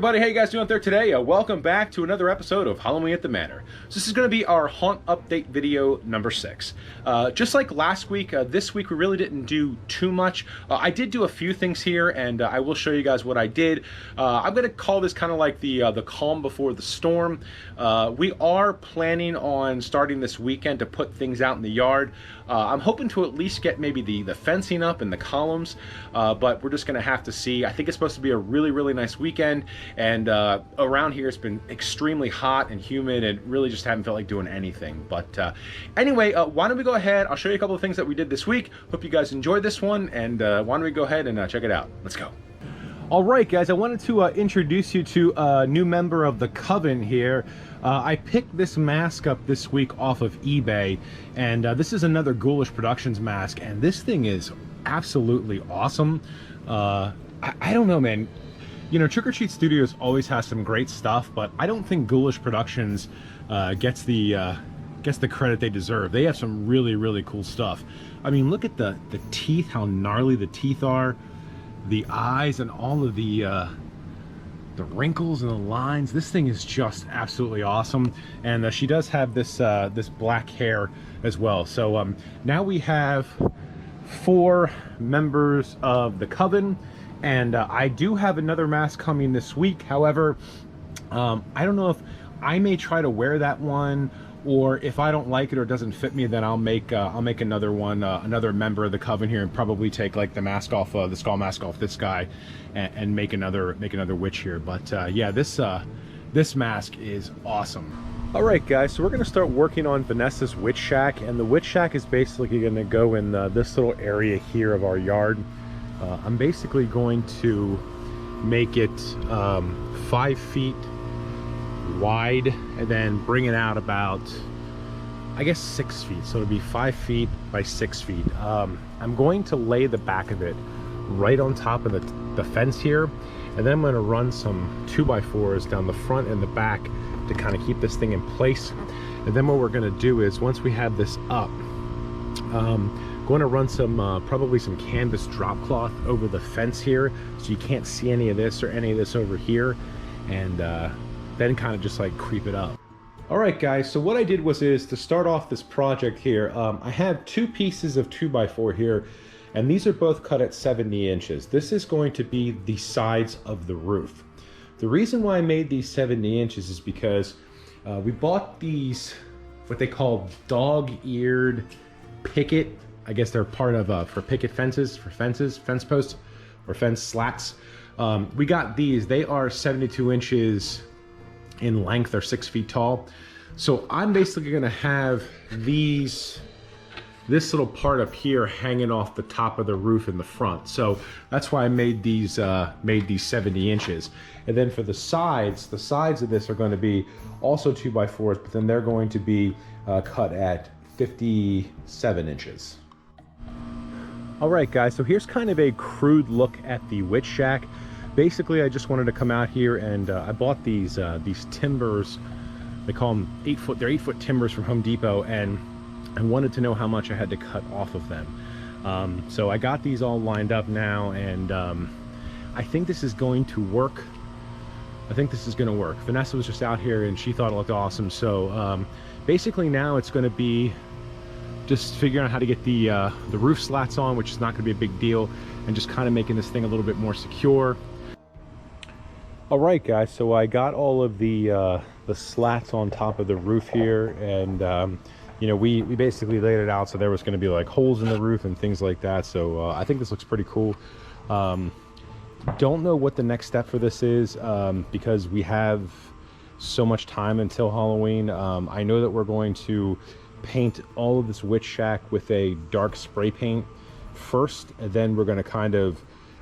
everybody, how you guys doing out there today? Welcome back to another episode of Halloween at the Manor. So this is going to be our haunt update video number 6. Just like last week, this week we really didn't do too much. I did do a few things here, and I will show you guys what I did. I'm going to call this kind of like the calm before the storm. We are planning on starting this weekend to put things out in the yard. I'm hoping to at least get maybe the fencing up and the columns, but we're just going to have to see. I think it's supposed to be a really nice weekend, and around here it's been extremely hot and humid and really just haven't felt like doing anything. But anyway, why don't we go ahead, I'll show you a couple of things that we did this week. Hope you guys enjoyed this one, and why don't we go ahead and check it out. Let's go. All right, guys, I wanted to introduce you to a new member of the coven here. I picked this mask up this week off of eBay, and this is another Ghoulish Productions mask, and this thing is absolutely awesome. I don't know, man. You know, Trick or Treat Studios always has some great stuff, but I don't think Ghoulish Productions gets the credit they deserve. They have some really cool stuff. I mean, look at the teeth, how gnarly the teeth are, the eyes, and all of the wrinkles and the lines. This thing is just absolutely awesome. And she does have this this black hair as well. So now we have 4 members of the coven. And I do have another mask coming this week. However, I don't know if I may try to wear that one, or if I don't like it or it doesn't fit me, then I'll make another one, another member of the coven here, and probably take like the mask off, the skull mask off this guy, and make another witch here. But yeah, this mask is awesome. All right, guys, so we're gonna start working on Vanessa's witch shack, and the witch shack is basically gonna go in this little area here of our yard. I'm basically going to make it 5 feet wide, and then bring it out about, I guess, 6 feet. So it'll be 5 feet by 6 feet. I'm going to lay the back of it right on top of the fence here, and then I'm going to run some 2x4s down the front and the back to kind of keep this thing in place. And then what we're going to do is, once we have this up, going to run some probably some canvas drop cloth over the fence here, so you can't see any of this or any of this over here, and then kind of just like creep it up. All right, guys, so what I did is to start off this project here, I have 2 pieces of 2x4 here, and these are both cut at 70 inches. This is going to be the sides of the roof. The reason why I made these 70 inches is because we bought these, what they call dog-eared picket. I guess they're part of for picket fences, fence posts, or fence slats. We got these. They are 72 inches in length. They're 6 feet tall. So I'm basically gonna have this little part up here hanging off the top of the roof in the front. So that's why I made these 70 inches. And then for the sides of this are going to be also 2x4s, but then they're going to be cut at 57 inches. All right, guys, so here's kind of a crude look at the witch shack. Basically, I just wanted to come out here, and I bought these timbers. They call them 8-foot. They're 8-foot timbers from Home Depot, and I wanted to know how much I had to cut off of them. So I got these all lined up now, and I think this is going to work. I think this is going to work. Vanessa was just out here, and she thought it looked awesome. So basically now it's going to be just figuring out how to get the roof slats on, which is not going to be a big deal, and just kind of making this thing a little bit more secure. All right, guys, so I got all of the slats on top of the roof here, and you know, we basically laid it out so there was going to be like holes in the roof and things like that. So I think this looks pretty cool. Don't know what the next step for this is, because we have so much time until Halloween. I know that we're going to paint all of this witch shack with a dark spray paint first, and then we're going to kind of,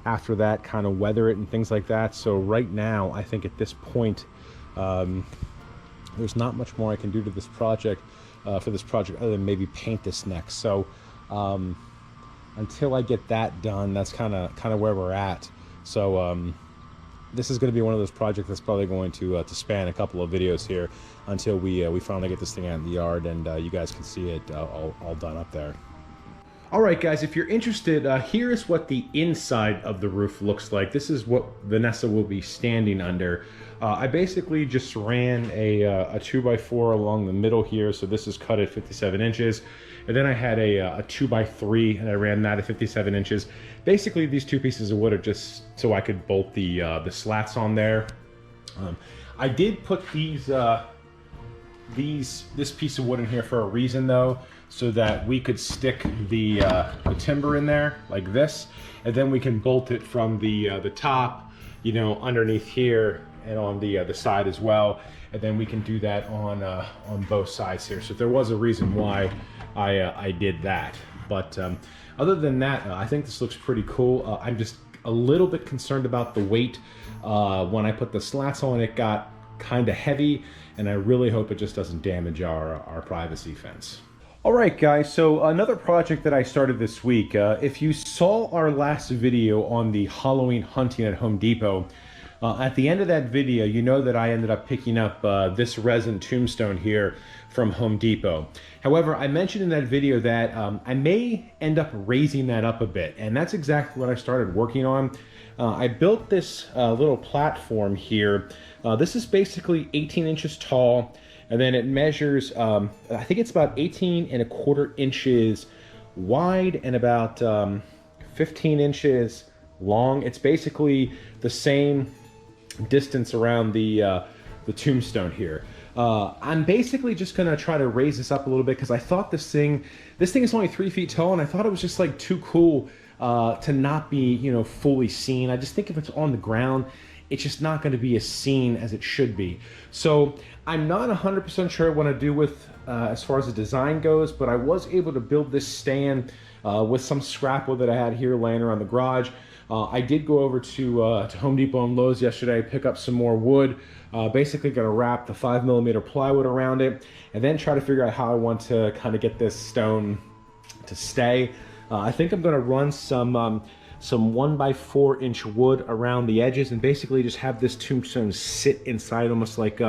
after that, kind of weather it and things like that. So right now, I think at this point, there's not much more I can do to this project, for this project, other than maybe paint this next. So until I get that done, that's kind of where we're at. So this is going to be one of those projects that's probably going to span a couple of videos here until we finally get this thing out in the yard, and you guys can see it all done up there. All right, guys, if you're interested, here is what the inside of the roof looks like. This is what Vanessa will be standing under. I basically just ran a 2x4 along the middle here, so this is cut at 57 inches. And then I had a 2x3, and I ran that at 57 inches. Basically, these two pieces of wood are just so I could bolt the slats on there. I did put this piece of wood in here for a reason, though, so that we could stick the timber in there like this, and then we can bolt it from the top, you know, underneath here and on the side as well, and then we can do that on both sides here. So there was a reason why I did that, but other than that, I think this looks pretty cool. I'm just a little bit concerned about the weight. When I put the slats on, it got kind of heavy, and I really hope it just doesn't damage our privacy fence. All right, guys, so another project that I started this week. If you saw our last video on the Halloween hunting at Home Depot, at the end of that video, you know that I ended up picking up this resin tombstone here from Home Depot. However, I mentioned in that video that I may end up raising that up a bit, and that's exactly what I started working on. I built this little platform here. This is basically 18 inches tall, and then it measures, I think it's about 18¼ inches wide and about 15 inches long. It's basically the same distance around the tombstone here. I'm basically just gonna try to raise this up a little bit because I thought this thing is only 3 feet tall, and I thought it was just like too cool to not be, you know, fully seen. I just think if it's on the ground, it's just not going to be as seen as it should be. So I'm not 100% sure what I do with as far as the design goes, but I was able to build this stand with some scrap wood that I had here laying around the garage. I did go over to Home Depot and Lowe's yesterday, pick up some more wood. Basically going to wrap the 5mm plywood around it, and then try to figure out how I want to kind of get this stone to stay. I think I'm going to run some 1x4 inch wood around the edges, and basically just have this tombstone sit inside, almost like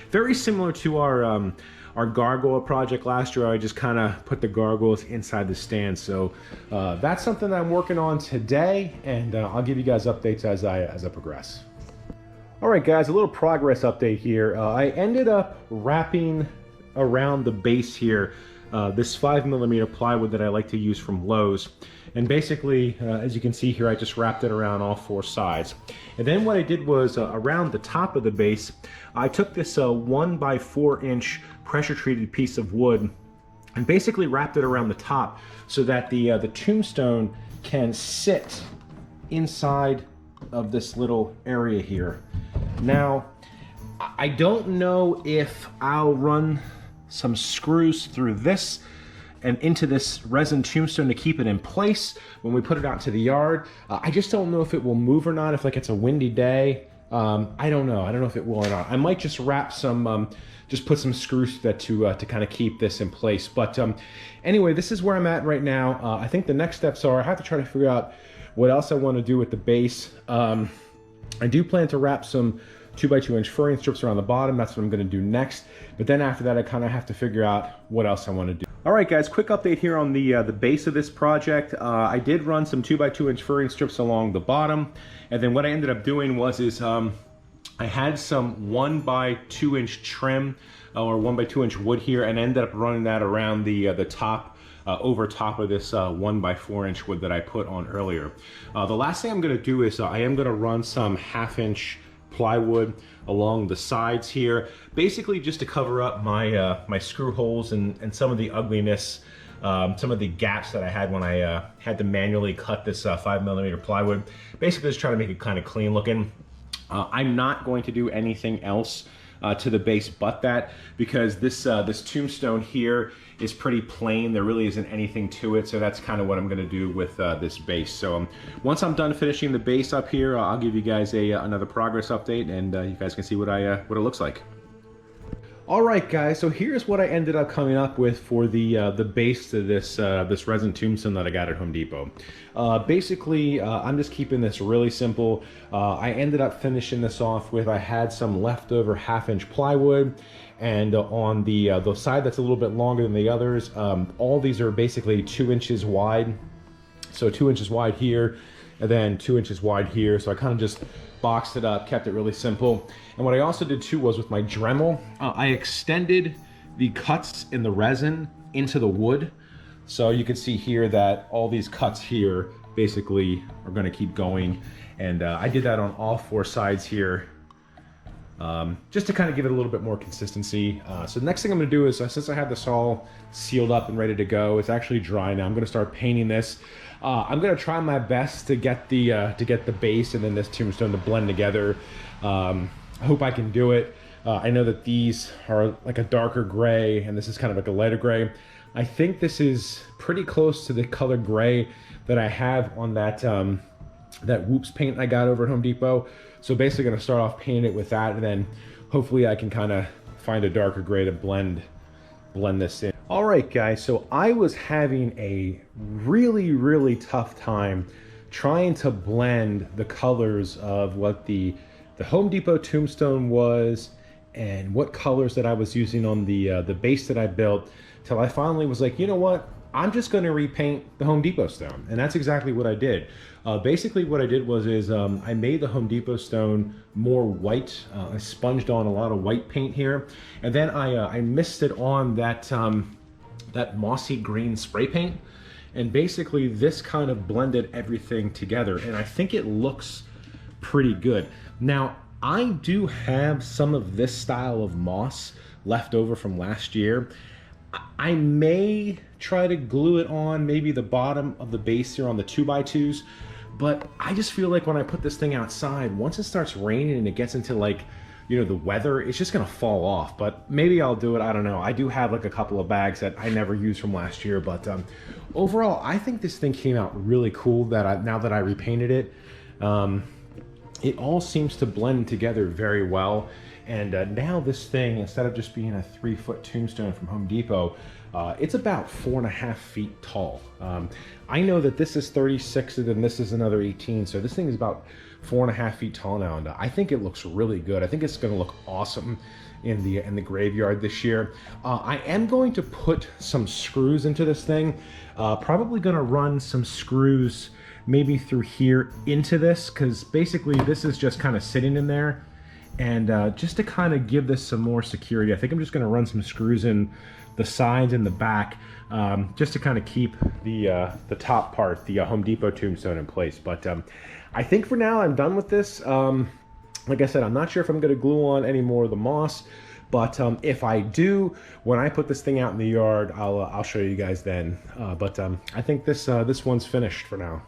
very similar to our gargoyle project last year. I just kind of put the gargoyles inside the stand. So that's something that I'm working on today, and I'll give you guys updates as I progress. All right, guys, a little progress update here. I ended up wrapping around the base here this 5mm plywood that I like to use from Lowe's. And basically, as you can see here, I just wrapped it around all 4 sides. And then what I did was around the top of the base, I took this 1x4 inch pressure treated piece of wood and basically wrapped it around the top so that the tombstone can sit inside of this little area here. Now, I don't know if I'll run some screws through this and into this resin tombstone to keep it in place when we put it out to the yard. I just don't know if it will move or not, if like it's a windy day. I don't know if it will or not. I might just wrap some, just put some screws to that to kind of keep this in place. But anyway, this is where I'm at right now. I think the next steps are I have to try to figure out what else I want to do with the base. I do plan to wrap some 2x2 inch furring strips around the bottom. That's what I'm going to do next. But then after that, I kind of have to figure out what else I want to do. All right, guys, quick update here on the base of this project. I did run some 2x2 inch furring strips along the bottom, and then what I ended up doing was I had some 1x2 inch trim or 1x2 inch wood here, and ended up running that around the top. Over top of this 1x4 inch wood that I put on earlier. The last thing I'm going to do is I am going to run some 1/2 inch plywood along the sides here, basically just to cover up my my screw holes and some of the ugliness, some of the gaps that I had when I had to manually cut this 5mm plywood. Basically just trying to make it kind of clean looking. I'm not going to do anything else to the base but that, because this this tombstone here is pretty plain. There really isn't anything to it, so that's kind of what I'm going to do with this base. So once I'm done finishing the base up here, I'll give you guys another progress update, and you guys can see what it looks like. All right, guys. So here's what I ended up coming up with for the base to this resin tombstone that I got at Home Depot. Basically, I'm just keeping this really simple. I ended up finishing this off with, I had some leftover 1/2-inch plywood, and on the side that's a little bit longer than the others, all these are basically 2 inches wide. So 2 inches wide here, and then 2 inches wide here. So I kind of just boxed it up, kept it really simple. And what I also did too was with my Dremel, I extended the cuts in the resin into the wood. So you can see here that all these cuts here basically are going to keep going. And I did that on all 4 sides here, just to kind of give it a little bit more consistency. So the next thing I'm going to do is, since I have this all sealed up and ready to go, it's actually dry now. I'm going to start painting this. I'm going to try my best to get the base and then this tombstone to blend together. I hope I can do it. I know that these are like a darker gray, and this is kind of like a lighter gray. I think this is pretty close to the color gray that I have on that that Whoops paint I got over at Home Depot. So basically going to start off painting it with that, and then hopefully I can kind of find a darker gray to blend this in. All right, guys, so I was having a really tough time trying to blend the colors of what the Home Depot tombstone was and what colors that I was using on the base that I built, till I finally was like, you know what? I'm just going to repaint the Home Depot stone. And that's exactly what I did. Basically what I did was I made the Home Depot stone more white. I sponged on a lot of white paint here. And then I misted on that, that mossy green spray paint. And basically this kind of blended everything together. And I think it looks pretty good. Now, I do have some of this style of moss left over from last year. I may try to glue it on maybe the bottom of the base here on the 2x2s, but I just feel like when I put this thing outside, once it starts raining and it gets into, like, you know, the weather, it's just gonna fall off. But maybe I'll do it, I don't know. I do have like a couple of bags that I never used from last year, but overall, I think this thing came out really cool now that I repainted it. It all seems to blend together very well. And now this thing, instead of just being a 3-foot tombstone from Home Depot, it's about 4.5 feet tall. I know that this is 36 and then this is another 18, so this thing is about 4.5 feet tall now, and I think it looks really good. I think it's going to look awesome in the graveyard this year. I am going to put some screws into this thing. Probably going to run some screws maybe through here into this, because basically this is just kind of sitting in there. And just to kind of give this some more security, I think I'm just going to run some screws in the sides and the back, just to kind of keep the top part, the Home Depot tombstone, in place. But I think for now I'm done with this. Like I said, I'm not sure if I'm going to glue on any more of the moss, but if I do, when I put this thing out in the yard, I'll show you guys then. But I think this one's finished for now.